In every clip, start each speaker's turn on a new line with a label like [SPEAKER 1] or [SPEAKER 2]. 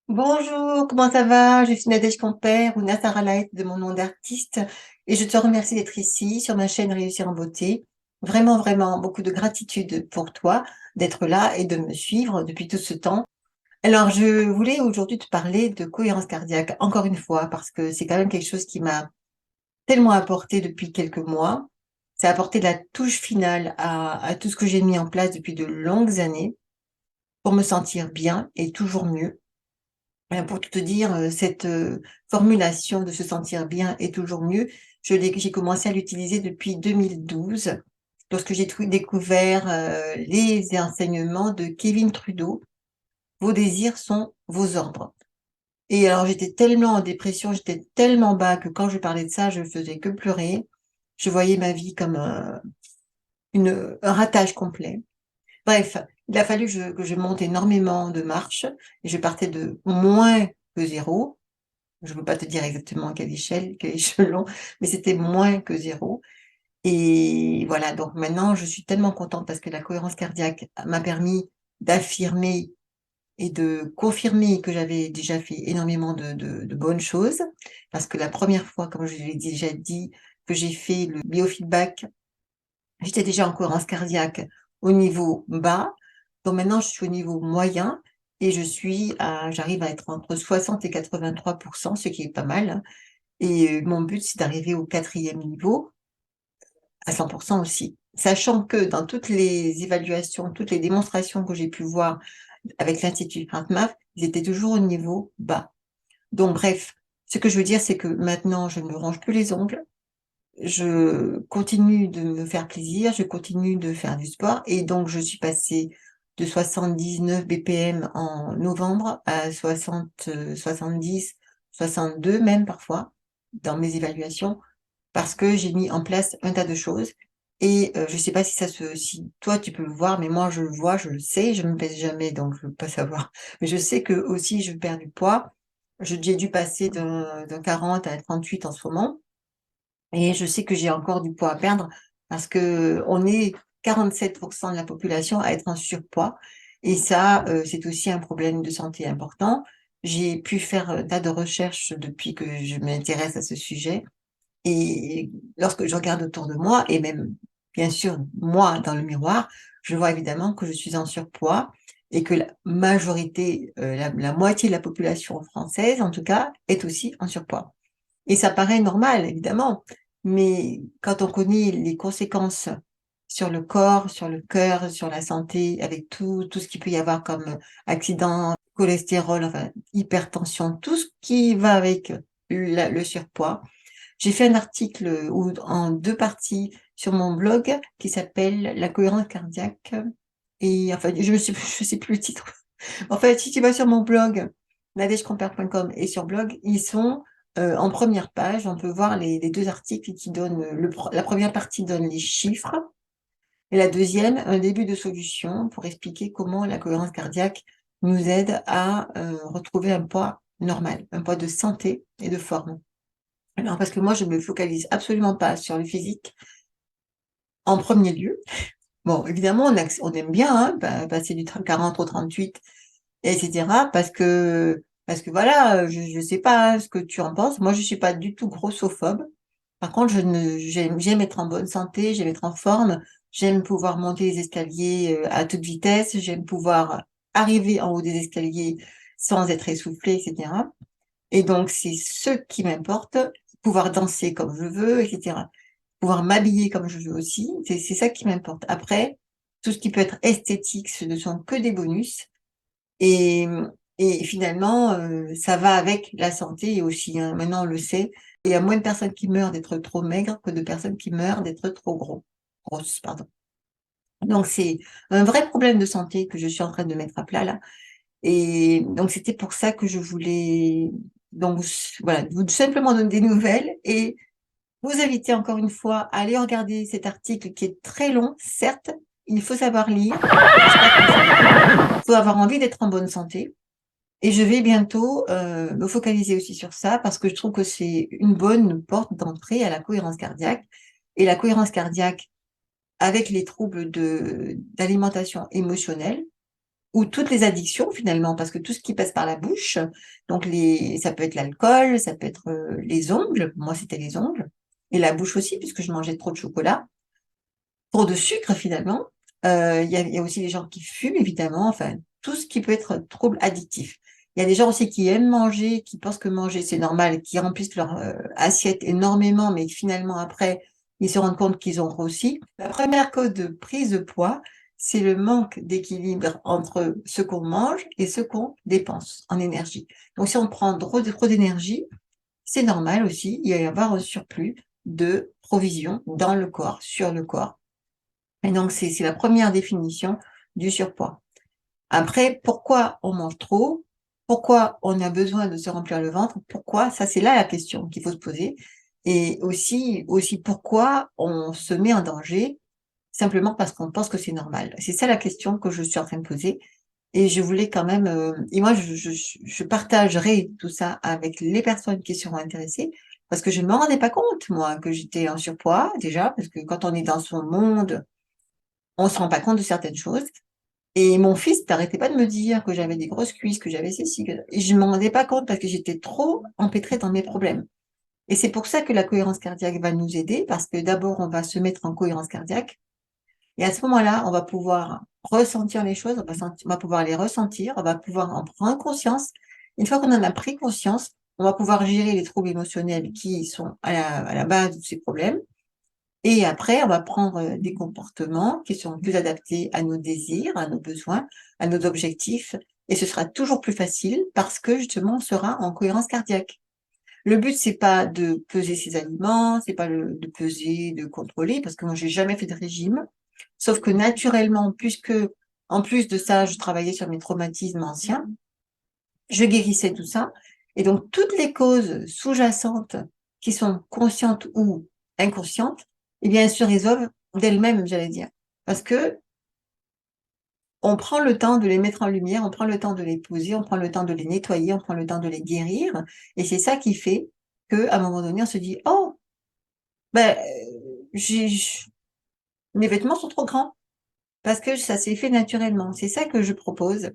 [SPEAKER 1] Bonjour, comment ça va? Je suis Nadège Compère ou Natara Light de mon nom d'artiste et je te remercie d'être ici sur ma chaîne Réussir en beauté. Vraiment, vraiment, beaucoup de gratitude pour toi d'être là et de me suivre depuis tout ce temps. Alors, je voulais aujourd'hui te parler de cohérence cardiaque, encore une fois, parce que c'est quand même quelque chose qui m'a tellement apporté depuis quelques mois. Ça a apporté la touche finale à tout ce que j'ai mis en place depuis de longues années pour me sentir bien et toujours mieux. Pour tout te dire, cette, formulation de se sentir bien et toujours mieux, j'ai commencé à l'utiliser depuis 2012, lorsque j'ai découvert, les enseignements de Kevin Trudeau. «Vos désirs sont vos ordres» et alors j'étais tellement en dépression, j'étais tellement bas que quand je parlais de ça, je faisais que pleurer. Je voyais ma vie comme, un ratage complet. Bref, il a fallu que je monte énormément de marches et je partais de moins que zéro. Je ne peux pas te dire exactement à quelle échelle, quel échelon, mais c'était moins que zéro. Et voilà, donc maintenant je suis tellement contente parce que la cohérence cardiaque m'a permis d'affirmer et de confirmer que j'avais déjà fait énormément de bonnes choses. Parce que la première fois, comme je l'ai déjà dit, que j'ai fait le biofeedback, j'étais déjà en cohérence cardiaque au niveau bas. Donc maintenant, je suis au niveau moyen et j'arrive à être entre 60 et 83 ce qui est pas mal, hein. Et mon but, c'est d'arriver au quatrième niveau à 100 aussi. Sachant que dans toutes les évaluations, toutes les démonstrations que j'ai pu voir avec l'Institut HeartMath, ils étaient toujours au niveau bas. Donc bref, ce que je veux dire, c'est que maintenant, je ne me ronge plus les ongles. Je continue de me faire plaisir, je continue de faire du sport et donc je suis passée de 79 BPM en novembre à 60, 70, 62 même parfois dans mes évaluations parce que j'ai mis en place un tas de choses et je ne sais pas si toi tu peux le voir, mais moi je le vois, je le sais, je me pèse jamais donc je ne veux pas savoir. Mais je sais que aussi je perds du poids. J'ai dû passer d'un 40 à 38 en ce moment et je sais que j'ai encore du poids à perdre parce qu'on est 47 de la population à être en surpoids et ça, c'est aussi un problème de santé important. J'ai pu faire un tas de recherches depuis que je m'intéresse à ce sujet et lorsque je regarde autour de moi et même, bien sûr, moi dans le miroir, je vois évidemment que je suis en surpoids et que la majorité, la moitié de la population française, en tout cas, est aussi en surpoids. Et ça paraît normal, évidemment, mais quand on connaît les conséquences sur le corps, sur le cœur, sur la santé, avec tout ce qu'il peut y avoir comme accident, cholestérol, enfin, hypertension, tout ce qui va avec le surpoids. J'ai fait un article en 2 parties sur mon blog qui s'appelle «La cohérence cardiaque» et enfin, je sais plus le titre. En fait, si tu vas sur mon blog nadègecompère.com et sur blog, ils sont, en première page. On peut voir les 2 articles qui donnent, la première partie donne les chiffres et la deuxième, un début de solution pour expliquer comment la cohérence cardiaque nous aide à, retrouver un poids normal, un poids de santé et de forme. Alors parce que moi, je me focalise absolument pas sur le physique en premier lieu. Bon, évidemment, on aime bien, hein, passer du 40 au 38 et cetera parce que voilà, je sais pas ce que tu en penses. Moi, je suis pas du tout grossophobe. Par contre, je ne j'aime être en bonne santé, j'aime être en forme, j'aime pouvoir monter les escaliers, à toute vitesse, j'aime pouvoir arriver en haut des escaliers sans être essoufflée et cetera et donc c'est ce qui m'importe, pouvoir danser comme je veux et cetera. Pouvoir m'habiller comme je veux aussi, c'est ça qui m'importe. Après, tout ce qui peut être esthétique, ce ne sont que des bonus et et finalement, ça va avec la santé aussi, hein. Maintenant, on le sait, il y a moins de personnes qui meurent d'être trop maigres que de personnes qui meurent d'être trop grosses, pardon. Donc c'est un vrai problème de santé que je suis en train de mettre à plat là et donc c'était pour ça que je voulais donc voilà, vous simplement donner des nouvelles et vous inviter encore une fois à aller regarder cet article qui est très long, certes, il faut savoir lire, je ne cache pas que il faut avoir envie d'être en bonne santé et je vais bientôt, me focaliser aussi sur ça parce que je trouve que c'est une bonne porte d'entrée à la cohérence cardiaque et la cohérence cardiaque avec les troubles d'alimentation émotionnelle ou toutes les addictions finalement, parce que tout ce qui passe par la bouche, donc ça peut être l'alcool, ça peut être les ongles, moi c'était les ongles, et la bouche aussi, puisque je mangeais trop de chocolat, trop de sucre finalement. Il y a aussi les gens qui fument évidemment, enfin tout ce qui peut être trouble addictif. Il y a des gens aussi qui aiment manger, qui pensent que manger c'est normal, qui remplissent leur assiette énormément, mais finalement après ils se rendent compte qu'ils ont grossi. La première cause de prise de poids, c'est le manque d'équilibre entre ce qu'on mange et ce qu'on dépense en énergie. Donc si on prend trop d'énergie, c'est normal aussi, il va y avoir un surplus de provisions dans le corps, sur le corps. Et donc, c'est la première définition du surpoids. Après, pourquoi on mange trop? Pourquoi on a besoin de se remplir le ventre? Pourquoi? Ça, c'est là la question qu'il faut se poser. Et aussi pourquoi on se met en danger simplement parce qu'on pense que c'est normal. C'est ça la question que je suis en train de poser. Et je voulais quand même, et moi, je partagerai tout ça avec les personnes qui seront intéressées, parce que je ne me rendais pas compte, moi, que j'étais en surpoids, déjà, parce que quand on est dans son monde, on se rend pas compte de certaines choses. Et mon fils n'arrêtait pas de me dire que j'avais des grosses cuisses, que j'avais ceci, et je ne m'en rendais pas compte parce que j'étais trop empêtrée dans mes problèmes. Et c'est pour ça que la cohérence cardiaque va nous aider, parce que d'abord, on va se mettre en cohérence cardiaque, et à ce moment-là, on va pouvoir ressentir les choses, on va pouvoir les ressentir, on va pouvoir en prendre conscience. Une fois qu'on en a pris conscience, on va pouvoir gérer les troubles émotionnels qui sont à la base de ces problèmes. Et après, on va prendre des comportements qui sont plus adaptés à nos désirs, à nos besoins, à nos objectifs. Et ce sera toujours plus facile parce que justement, on sera en cohérence cardiaque. Le but, c'est pas de peser ses aliments, c'est pas de peser, de contrôler, parce que moi, j'ai jamais fait de régime. Sauf que naturellement, puisque en plus de ça, je travaillais sur mes traumatismes anciens, je guérissais tout ça. Et donc, toutes les causes sous-jacentes qui sont conscientes ou inconscientes, eh bien, elles se résolvent d'elles-mêmes, j'allais dire. Parce que on prend le temps de les mettre en lumière, on prend le temps de les poser, on prend le temps de les nettoyer, on prend le temps de les guérir. Et c'est ça qui fait qu'à un moment donné, on se dit, oh, ben, mes vêtements sont trop grands. Parce que ça s'est fait naturellement. C'est ça que je propose.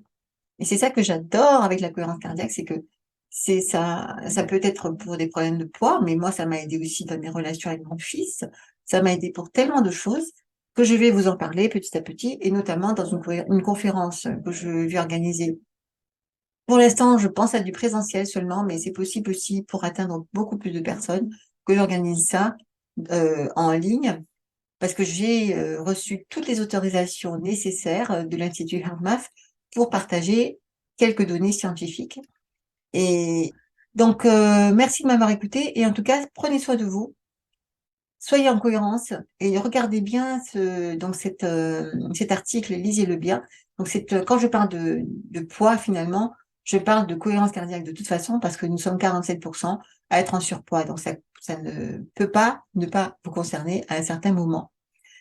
[SPEAKER 1] Et c'est ça que j'adore avec la cohérence cardiaque, c'est que ça peut être pour des problèmes de poids, mais moi, ça m'a aidé aussi dans mes relations avec mon fils. Ça m'a aidé pour tellement de choses que je vais vous en parler petit à petit, et notamment dans une conférence que je vais organiser. Pour l'instant, je pense à du présentiel seulement, mais c'est possible aussi pour atteindre beaucoup plus de personnes que j'organise ça en ligne, parce que j'ai reçu toutes les autorisations nécessaires de l'Institut HeartMath pour partager quelques données scientifiques. Et donc, merci de m'avoir écouté. Et en tout cas, prenez soin de vous, soyez en cohérence et regardez bien cet article, lisez-le bien. Donc, quand je parle de poids, finalement, je parle de cohérence cardiaque de toute façon parce que nous sommes 47% à être en surpoids. Donc, ça ne peut pas ne pas vous concerner à un certain moment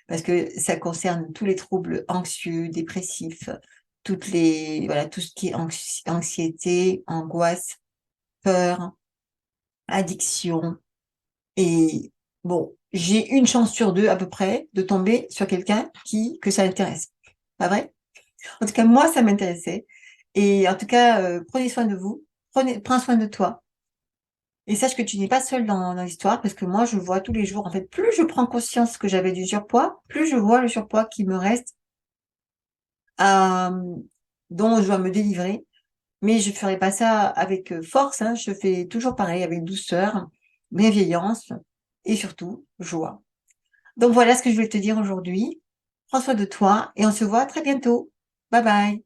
[SPEAKER 1] parce que ça concerne tous les troubles anxieux, dépressifs, voilà, tout ce qui est anxiété, angoisse, peur, addiction. Et bon, j'ai une chance sur deux à peu près de tomber sur quelqu'un que ça intéresse. Pas vrai? En tout cas, moi, ça m'intéressait. Et en tout cas, prenez soin de vous, prends soin de toi. Et sache que tu n'es pas seule dans l'histoire, parce que moi, je vois tous les jours, en fait, plus je prends conscience que j'avais du surpoids, plus je vois le surpoids qui me reste, à, dont je dois me délivrer. Mais je ne ferai pas ça avec force, hein. Je fais toujours pareil, avec douceur, bienveillance et surtout joie. Donc voilà ce que je voulais te dire aujourd'hui. Prends soin de toi et on se voit très bientôt. Bye bye.